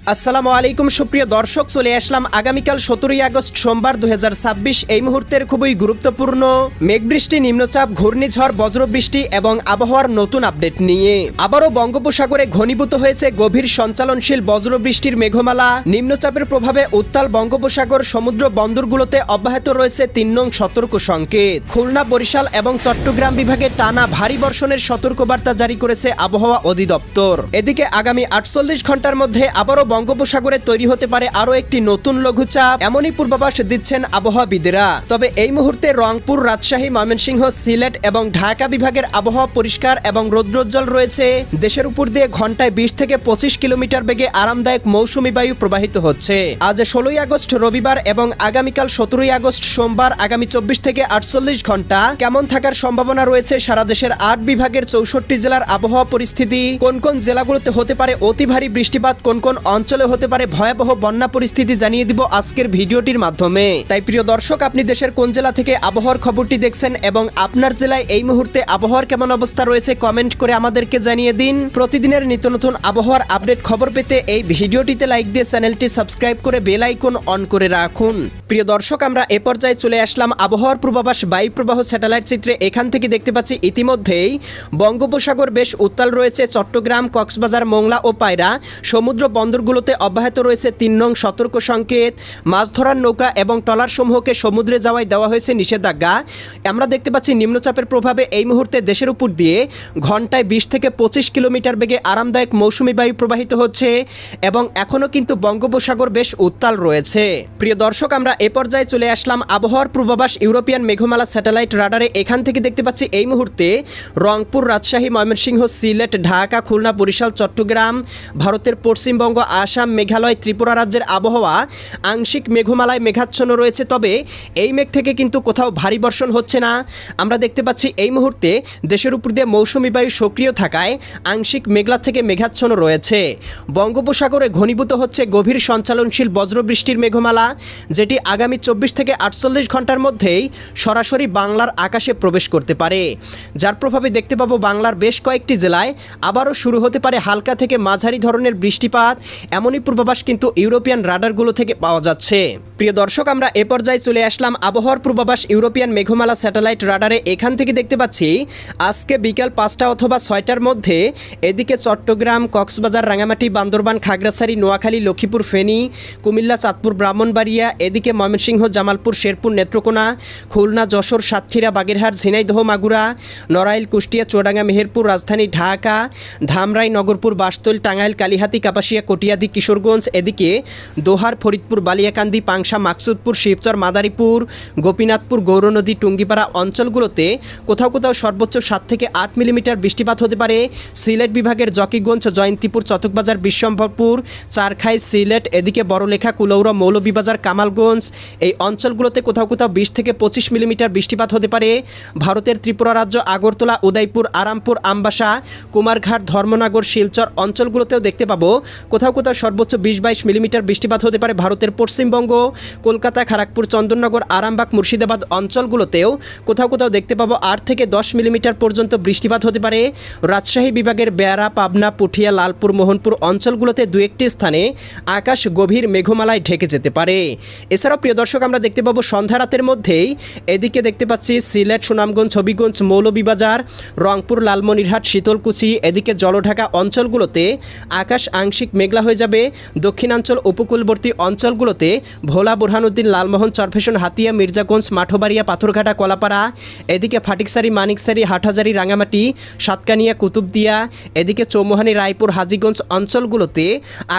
আসসালামু আলাইকুম সুপ্রিয় দর্শক, চলে আসলাম আগামীকাল 17ই আগস্ট সোমবার 2026 এই মুহূর্তের খুবই গুরুত্বপূর্ণ মেঘবৃষ্টি, নিম্নচাপ, ঘূর্ণিঝড়, বজ্রবৃষ্টি এবং আবহাওয়ার নতুন আপডেট নিয়ে। আবারও বঙ্গোপসাগরে ঘনীভূত হয়েছে গভীর সঞ্চালনশীল বজ্রবৃষ্টির মেঘমালা। নিম্নচাপের প্রভাবে উত্তাল বঙ্গোপসাগর সমুদ্র বন্দরগুলোতে অব্যাহত রয়েছে 3 নং সতর্ক সংকেত। খুলনা, বরিশাল এবং চট্টগ্রাম বিভাগে টানা ভারী বর্ষণের সতর্কবার্তা জারি করেছে আবহাওয়া অধিদপ্তর। এদিকে আগামী 48 ঘন্টার মধ্যে আবারও বঙ্গোপসাগরে তৈরি হতে পারে আরও একটি নতুন লঘুচাপ, এমনই পূর্বাভাস দিচ্ছেন আবহাওয়াবিদেরা। তবে এই মুহূর্তে রংপুর, রাজশাহী, ময়মনসিংহ, সিলেট এবং ঢাকা বিভাগের আবহাওয়া পরিষ্কার এবং রৌদ্রোজ্জ্বল রয়েছে। দেশের উপর দিয়ে ঘন্টায় 20 থেকে 25 কিলোমিটার বেগে আরামদায়ক মৌসুমী বায়ু প্রবাহিত হচ্ছে। আজ 16ই আগস্ট রবিবার এবং আগামীকাল 17ই আগস্ট সোমবার আগামী 24 থেকে 48 ঘন্টা কেমন থাকার সম্ভাবনা রয়েছে সারা দেশের 8 বিভাগের 64 জেলার আবহাওয়া পরিস্থিতি, কোন কোন জেলাগুলোতে হতে পারে অতি ভারী বৃষ্টিপাত, কোন কোন অঞ্চলে হতে পারে ভয়াবহ বন্যা পরিস্থিতি জানিয়ে দিব আজকের ভিডিওটির মাধ্যমে। তাই প্রিয় দর্শক, আপনি দেশের কোন জেলা থেকে আবহাওয়ার খবরটি দেখছেন এবং আপনার জেলায় এই মুহূর্তে আবহাওয়ার কেমন অবস্থা রয়েছে কমেন্ট করে আমাদেরকে জানিয়ে দিন। প্রতিদিনের নিত্য নতুন আবহাওয়ার আপডেট খবর পেতে এই ভিডিওটিতে লাইক দিয়ে চ্যানেলটি সাবস্ক্রাইব করে বেল আইকন অন করে রাখুন। প্রিয় দর্শক, আমরা এ পর্যায়ে চলে আসলাম আবহাওয়ার পূর্বাভাস বায়ু প্রবাহ স্যাটেলাইট চিত্রে। এখান থেকে দেখতে পাচ্ছি ইতিমধ্যেই বঙ্গোপসাগর বেশ উত্তাল রয়েছে। চট্টগ্রাম, কক্সবাজার, মোংলা ও পায়রা সমুদ্র বন্দরগুলোতে অব্যাহত রয়েছে 3 নং সতর্ক সংকেত। মাছ ধরার নৌকা এবং ট্রলার সমূহকে সমুদ্রে যাওয়ায় দেওয়া হয়েছে নিষেধাজ্ঞা। আমরা দেখতে পাচ্ছি নিম্নচাপের প্রভাবে এই মুহূর্তে দেশের উপর দিয়ে ঘন্টায় 20 থেকে 25 কিলোমিটার বেগে আরামদায়ক মৌসুমী বায়ু প্রবাহিত হচ্ছে এবং এখনও কিন্তু বঙ্গোপসাগর বেশ উত্তাল রয়েছে। প্রিয় দর্শক, আমরা এ পর্যায়ে চলে আসলাম আবহাওয়ার পূর্বাভাস ইউরোপিয়ান মেঘমালা স্যাটেলাইট রাডারে। এখান থেকে দেখতে পাচ্ছি এই মুহূর্তে রংপুর, রাজশাহী, ময়মনসিংহ, সিলেট, ঢাকা, খুলনা, বরিশাল, চট্টগ্রাম, ভারতের পশ্চিমবঙ্গ, আসাম, মেঘালয়, ত্রিপুরা রাজ্যের আবহাওয়া আংশিক মেঘমালায় মেঘাচ্ছন্ন রয়েছে। তবে এই মেঘ থেকে কিন্তু কোথাও ভারী বর্ষণ হচ্ছে না। আমরা দেখতে পাচ্ছি এই মুহূর্তে দেশের উপর দিয়ে মৌসুমী বায়ু সক্রিয় থাকায় আংশিক মেঘলা থেকে মেঘাচ্ছন্ন রয়েছে। বঙ্গোপসাগরে ঘনীভূত হচ্ছে গভীর সঞ্চালনশীল বজ্রবৃষ্টির মেঘমালা, যেটি আগামী 24 থেকে 48 ঘন্টার মধ্যেই সরাসরি বাংলার আকাশে প্রবেশ করতে পারে, যার প্রভাবে দেখতে পাবো বাংলার বেশ কয়েকটি জেলায় আবারও শুরু হতে পারে হালকা থেকে মাঝারি ধরনের বৃষ্টিপাত। এমনই পূর্বাভাস কিন্তু ইউরোপিয়ান রাডারগুলো থেকে পাওয়া যাচ্ছে। প্রিয় দর্শক, আমরা এ পর্যায়ে চলে আসলাম আবহাওয়ার পূর্বাভাস ইউরোপিয়ান মেঘমালা স্যাটেলাইট রাডারে। এখান থেকে দেখতে পাচ্ছি আজকে বিকাল 5টা অথবা 6টার মধ্যে এদিকে চট্টগ্রাম, কক্সবাজার, রাঙামাটি, বান্দরবান, খাগড়াছড়ি, নোয়াখালী, লক্ষ্মীপুর, ফেনী, কুমিল্লা, চাঁদপুর, ব্রাহ্মণবাড়িয়া, এদিকে ময়মনসিংহ, জামালপুর, শেরপুর, নেত্রকোনা, খুলনা, যশোর, সাতক্ষীরা, বাগেরহাট, ঝিনাইদহ, মাগুরা, নড়াইল, কুষ্টিয়া, চুয়াডাঙ্গা, মেহেরপুর, রাজধানী ঢাকা, ধামরাই, নগরপুর, বাসতল, টাঙ্গাইল, কালিহাতী, কাপাসিয়া, কটিয়াদি, কিশোরগঞ্জ, এদিকে দোহার, ফরিদপুর, বালিয়াকান্দি, পাংশা, মাকসুদপুর, শিবচর, মাদারীপুর, গোপীনাথপুর, গৌরনদী, টুঙ্গিপাড়া অঞ্চলগুলোতে কোথাও কোথাও সর্বোচ্চ 7 থেকে 8 মিলিমিটার বৃষ্টিপাত হতে পারে। সিলেট বিভাগের জকিগঞ্জ, জয়ন্তীপুর, চটকবাজার, বিশ্বম্ভরপুর, চারখাই, সিলেট, এদিকে বড়লেখা, কুলৌড়া, মৌলভীবাজার, কামালগঞ্জ এই অঞ্চলগুলোতে কোথাও কোথাও 20 থেকে 25 মিলিমিটার বৃষ্টিপাত হতে পারে। ভারতের ত্রিপুরা রাজ্য আগরতলা, উদয়পুর, আরামপুর, আমবাসা, কুমারঘাট, ধর্মনগর, শিলচর অঞ্চলগুলোতেও দেখতে পাবো কোথাও কোথাও সর্বোচ্চ 20-22 মিলিমিটার বৃষ্টিপাত হতে পারে। ভারতের পশ্চিমবঙ্গ, কলকাতা, খড়গপুর, চন্দননগর, আরামবাগ, মুর্শিদাবাদ অঞ্চলগুলোতেও কোথাও কোথাও দেখতে পাবো 8 থেকে 10 মিলিমিটার পর্যন্ত বৃষ্টিপাত হতে পারে। রাজশাহী বিভাগের বেয়ারা, পাবনা, পুঠিয়া, লালপুর, মোহনপুর অঞ্চলগুলোতে 2-1টি স্থানে আকাশ গভীর মেঘমালায় ঢেকে যেতে পারে। এছাড়াও প্রিয় দর্শক, আমরা দেখতে পাবো সন্ধ্যা রাতের মধ্যেই এদিকে দেখতে পাচ্ছি সিলেট, সুনামগঞ্জ, হবিগঞ্জ, মৌলভীবাজার, রংপুর, লালমনিরহাট, শীতলকুচি, এদিকে জলঢাকা অঞ্চলগুলোতে আকাশ আংশিক মেঘলা হয়ে যাবে। দক্ষিণাঞ্চল উপকূলবর্তী অঞ্চলগুলোতে ভোলা, বুরহানুদ্দিন, লালমোহন, চরফেশন, হাতিয়া, মির্জাগঞ্জ, মাঠবাড়িয়া, পাথরঘাটা, কলাপাড়া, এদিকে ফাটিকসারি, মানিকসারি, হাটহাজারি, রাঙামাটি, সাতকানিয়া, কুতুবদিয়া, এদিকে চৌমোহানি, রায়পুর, হাজীগঞ্জ অঞ্চলগুলোতে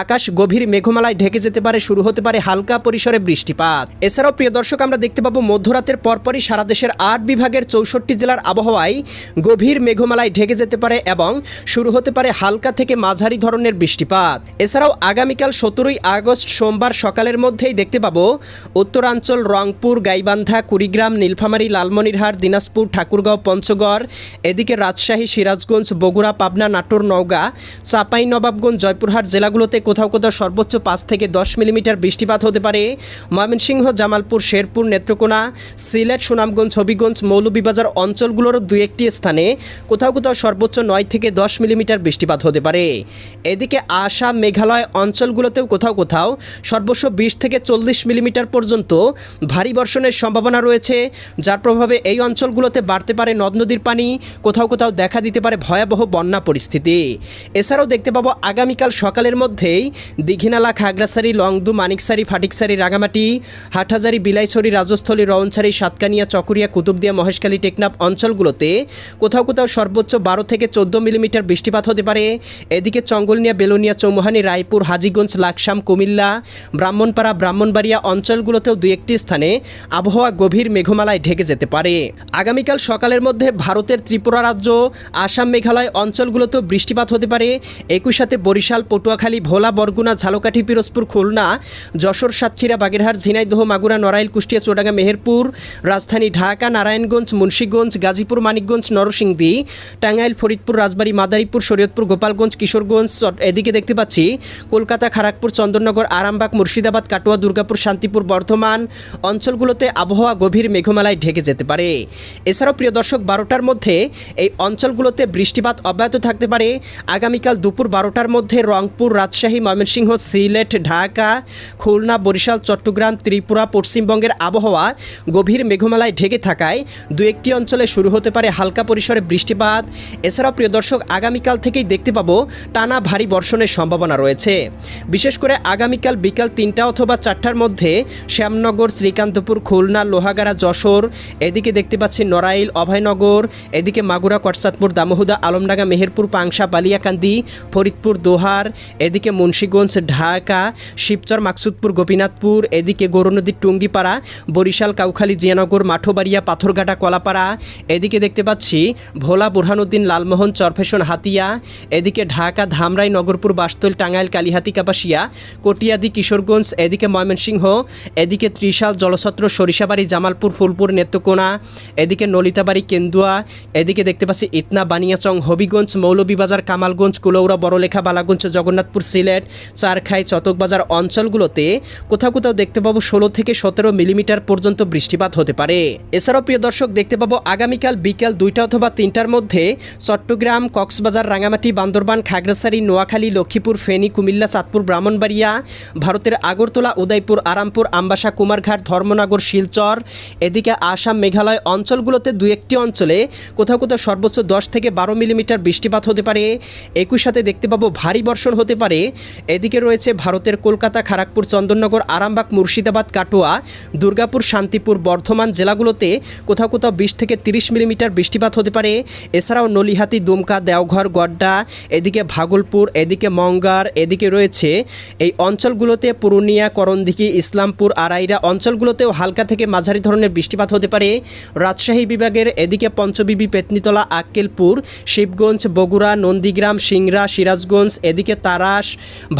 আকাশ গভীর মেঘমালায় ঢেকে যেতে পারে। শুরু হতে পারে হালকা পরিসরে বৃষ্টিপাত। এছাড়াও প্রিয় দর্শক, আমরা দেখতে পাবো মধ্যরাতের পরপরই সারা দেশের 8 বিভাগের 64 জেলার আবহাওয়ায় গভীর মেঘমালায় ঢেকে যেতে পারে এবং শুরু হতে পারে হালকা থেকে মাঝারি ধরনের বৃষ্টিপাত। এছাড়াও আগামীকাল 17ই আগস্ট সোমবার সকালের মধ্যেই দেখতে পাবো উত্তরাঞ্চল, রংপুর, গাইবান্ধা, কুড়িগ্রাম, নীলফামারী, লালমনিরহাট, দিনাজপুর, ঠাকুরগাঁও, পঞ্চগড়, এদিকে রাজশাহী, সিরাজগঞ্জ, বগুড়া, পাবনা, নাটোর, নওগাঁ, চাঁপাইনবাবগঞ্জ, জয়পুরহাট জেলাগুলোতে কোথাও কোথাও সর্বোচ্চ 5 থেকে 10 মিলিমিটার বৃষ্টিপাত হতে পারে। ময়মনসিংহ, জামালপুর, শেরপুর, নেত্রকোনা, সিলেট, সুনামগঞ্জ, হবিগঞ্জ, মৌলভীবাজার অঞ্চলগুলোর 2-1টি স্থানে কোথাও কোথাও সর্বোচ্চ 9 থেকে 10 মিলিমিটার বৃষ্টিপাত হতে পারে। এদিকে আসাম, মেঘালয় মেঘালয় অঞ্চলগুলোতেও কোথাও কোথাও সর্বোচ্চ 20 থেকে 40 মিলিমিটার পর্যন্ত ভারী বর্ষণের সম্ভাবনা রয়েছে, যার প্রভাবে এই অঞ্চলগুলোতে বাড়তে পারে নদ নদীর পানি, কোথাও কোথাও দেখা দিতে পারে ভয়াবহ বন্যা পরিস্থিতি। এছাড়াও দেখতে পাবো আগামীকাল সকালের মধ্যেই দীঘিনালা, খাগড়াছড়ি, লংদু, মানিকছড়ি, ফাটিকছড়ি, রাঙামাটি, হাটহাজারি, বিলাইছড়ি, রাজস্থলী, রওনছড়ি, সাতকানিয়া, চকরিয়া, কুতুবদিয়া, মহেশখালী, টেকনাফ অঞ্চলগুলোতে কোথাও কোথাও সর্বোচ্চ 12 থেকে 14 মিলিমিটার বৃষ্টিপাত হতে পারে। এদিকে চঙ্গলনিয়া, বেলোনিয়া, চৌমুহানি, রায়পুর, হাজীগঞ্জ, লাকসাম, কুমিল্লা, ব্রাহ্মণপাড়া, ব্রাহ্মণবাড়িয়া অঞ্চলগুলোতেও দুই একটি স্থানে আবহাওয়া গভীর মেঘমালায় ঢেকে যেতে পারে। আগামীকাল সকালের মধ্যে ভারতের ত্রিপুরা রাজ্য, আসাম, মেঘালয় অঞ্চলগুলোতেও বৃষ্টিপাত হতে পারে। একই সাথে বরিশাল, পটুয়াখালী, ভোলা, বরগুনা, ঝালকাঠি, পিরোজপুর, খুলনা, যশোর, সাতক্ষীরা, বাগেরহাট, ঝিনাইদহ, মাগুরা, নড়াইল, কুষ্টিয়া, চুয়াডাঙ্গা, মেহেরপুর, রাজধানী ঢাকা, নারায়ণগঞ্জ, মুন্সিগঞ্জ, গাজীপুর, মানিকগঞ্জ, নরসিংদী, টাঙ্গাইল, ফরিদপুর, রাজবাড়ী, মাদারীপুর, শরীয়তপুর, গোপালগঞ্জ, কিশোরগঞ্জ, এদিকে দেখতে পাচ্ছি কলকাতা, খড়গপুর, চন্দননগর, আরামবাগ, মুর্শিদাবাদ, কাটোয়া, দুর্গাপুর, শান্তিপুর, বর্ধমান অঞ্চলগুলোতে আবহাওয়া গভীর মেঘমালায় ঢেকে যেতে পারে। এছাড়াও প্রিয় দর্শক, 12টার মধ্যে এই অঞ্চলগুলোতে বৃষ্টিপাত অব্যাহত থাকতে পারে। আগামীকাল দুপুর 12টার মধ্যে রংপুর, রাজশাহী, ময়মনসিংহ, সিলেট, ঢাকা, খুলনা, বরিশাল, চট্টগ্রাম, ত্রিপুরা, পশ্চিমবঙ্গের আবহাওয়া গভীর মেঘমালায় ঢেকে থাকায় দু একটি অঞ্চলে শুরু হতে পারে হালকা পরিসরে বৃষ্টিপাত। এছাড়াও প্রিয় দর্শক, আগামীকাল থেকেই দেখতে পাবো টানা ভারী বর্ষণের সম্ভাবনা রয়েছে। বিশেষ করে আগামীকাল বিকাল 3টা অথবা 4টার মধ্যে শ্যামনগর, শ্রীকান্তপুর, খুলনা, লোহাগাড়া, যশোর, এদিকে দেখতে পাচ্ছি নড়াইল, অভয়নগর, এদিকে মাগুরা, কটসাদপুর, দামোহদা, আলমডাঙ্গা, মেহেরপুর, পাংশা, বালিয়াকান্দি, ফরিদপুর, দোহার, এদিকে মুন্সিগঞ্জ, ঢাকা, শিবচর, মাকসুদপুর, গোপীনাথপুর, এদিকে গৌরনদী, টুঙ্গিপাড়া, বরিশাল, কাউখালী, জিয়ানগর, মাঠোবাড়িয়া, পাথরঘাটা, কলাপাড়া, এদিকে দেখতে পাচ্ছি ভোলা, বুরহানুদ্দিন, লালমোহন, চরফেশন, হাতিয়া, এদিকে ঢাকা, ধামরাই, নগরপুর, বাসতল, টাঙ্গাইল, কালিহাতি, কাপাসিয়া, কটিয়াদি, কিশোরগঞ্জ, এদিকে ময়মনসিংহ, এদিকে ত্রিশাল, জলছত্র, সরিষাবাড়ি, জামালপুর, ফুলপুর, নেত্রকোনা, এদিকে নলিতাবাড়ি, কেন্দুয়া, এদিকে দেখতে পাচ্ছি ইতনা, বানিয়াচং, হবিগঞ্জ, মৌলভীবাজার, কামালগঞ্জ, কুলৌড়া, বড়লেখা, বালাগঞ্জ, জগন্নাথপুর, সিলেট, চারখাই, চতকবাজার অঞ্চলগুলোতে কোথাও কোথাও দেখতে পাবো 16 থেকে 17 মিলিমিটার পর্যন্ত বৃষ্টিপাত হতে পারে। এছাড়াও প্রিয় দর্শক, দেখতে পাবো আগামীকাল বিকেল 2টা অথবা 3টার মধ্যে চট্টগ্রাম, কক্সবাজার, রাঙামাটি, বান্দরবান, খাগড়াছড়ি, নোয়াখালী, লক্ষ্মীপুর, ফেনী, কুমিল্লা, চাঁদপুর, ব্রাহ্মণবাড়িয়া, ভারতের আগরতলা, উদয়পুর, আরামপুর, আমবাসা, কুমারঘাট, ধর্মনগর, শিলচর, এদিকে আসাম, মেঘালয় অঞ্চলগুলোতে দুই একটি অঞ্চলে কোথাও কোথাও সর্বোচ্চ 10 থেকে 12 মিলিমিটার বৃষ্টিপাত হতে পারে। একই সাথে দেখতে পাবো ভারী বর্ষণ হতে পারে। এদিকে রয়েছে ভারতের কলকাতা, খড়গপুর, চন্দননগর, আরামবাগ, মুর্শিদাবাদ, কাটোয়া, দুর্গাপুর, শান্তিপুর, বর্ধমান জেলাগুলোতে কোথাও কোথাও 20 থেকে 30 মিলিমিটার বৃষ্টিপাত হতে পারে। এছাড়াও নলিহাতি, দুমকা, দেওঘর, গড্ডা, এদিকে ভাগলপুর, এদিকে মঙ্গার, এদিকে রয়েছে এই অঞ্চলগুলোতে পুরুলিয়া, করণদিঘি, ইসলামপুর, আড়াইরা অঞ্চলগুলোতেও হালকা থেকে মাঝারি ধরনের বৃষ্টিপাত হতে পারে। রাজশাহী বিভাগের এদিকে পঞ্চবিবি, পেতনিতলা, আক্কেলপুর, শিবগঞ্জ, বগুড়া, নন্দীগ্রাম, সিংড়া, সিরাজগঞ্জ, এদিকে তারাস,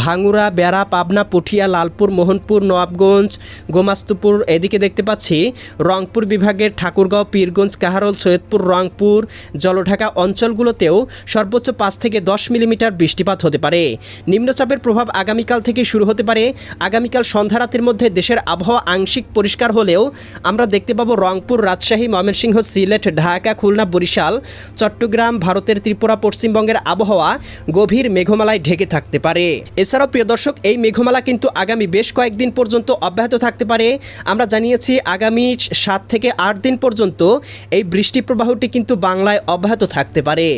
ভাঙ্গুড়া, বেড়া, পাবনা, পুঠিয়া, লালপুর, মোহনপুর, নবাবগঞ্জ, গোমাস্তুপুর, এদিকে দেখতে পাচ্ছি রংপুর বিভাগের ঠাকুরগাঁও, পীরগঞ্জ, কাহারোল, সৈয়দপুর, রংপুর, জলঢাকা অঞ্চলগুলোতেও সর্বোচ্চ 5 থেকে 10 মিলিমিটার বৃষ্টিপাত হতে পারে। নিম্নচাপের প্রভাব আগামীকাল থেকে শুরু হতে পারে। আগামীকাল সন্ধ্যা রাতের মধ্যে দেশের আবহাওয়া আংশিক পরিষ্কার হলেও আমরা দেখতে পাবো রংপুর, রাজশাহী, ময়মনসিংহ, সিলেট, ঢাকা, খুলনা, বরিশাল, চট্টগ্রাম, ভারতের ত্রিপুরা, পশ্চিমবঙ্গের আবহাওয়া গভীর মেঘমালায় ঢেকে থাকতে পারে। এছাড়াও প্রিয় দর্শক, এই মেঘমালা কিন্তু আগামী বেশ কয়েকদিন পর্যন্ত অব্যাহত থাকতে পারে। আমরা জানিয়েছি আগামী 7 থেকে 8 দিন পর্যন্ত এই বৃষ্টি প্রবাহটি কিন্তু বাংলায় অব্যাহত থাকতে পারে।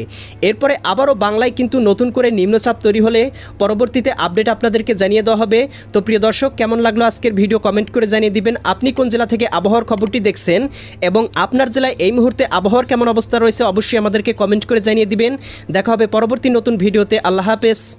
এরপরে আবারও বাংলায় কিন্তু নতুন করে নিম্নচাপ তৈরি হলে পরবর্তীতে আপডেট আপনাদেরকে জানিয়ে দেওয়া হবে। তো প্রিয় দর্শক, কেমন লাগলো আজকের ভিডিও কমেন্ট করে জানিয়ে দিবেন। আপনি কোন জেলা থেকে আবহাওয়ার খবরটি দেখছেন এবং আপনার জেলায় এই মুহূর্তে আবহাওয়ার কেমন অবস্থা রয়েছে অবশ্যই আমাদেরকে কমেন্ট করে জানিয়ে দিবেন। দেখা হবে পরবর্তী নতুন ভিডিওতে। আল্লাহ হাফেজ।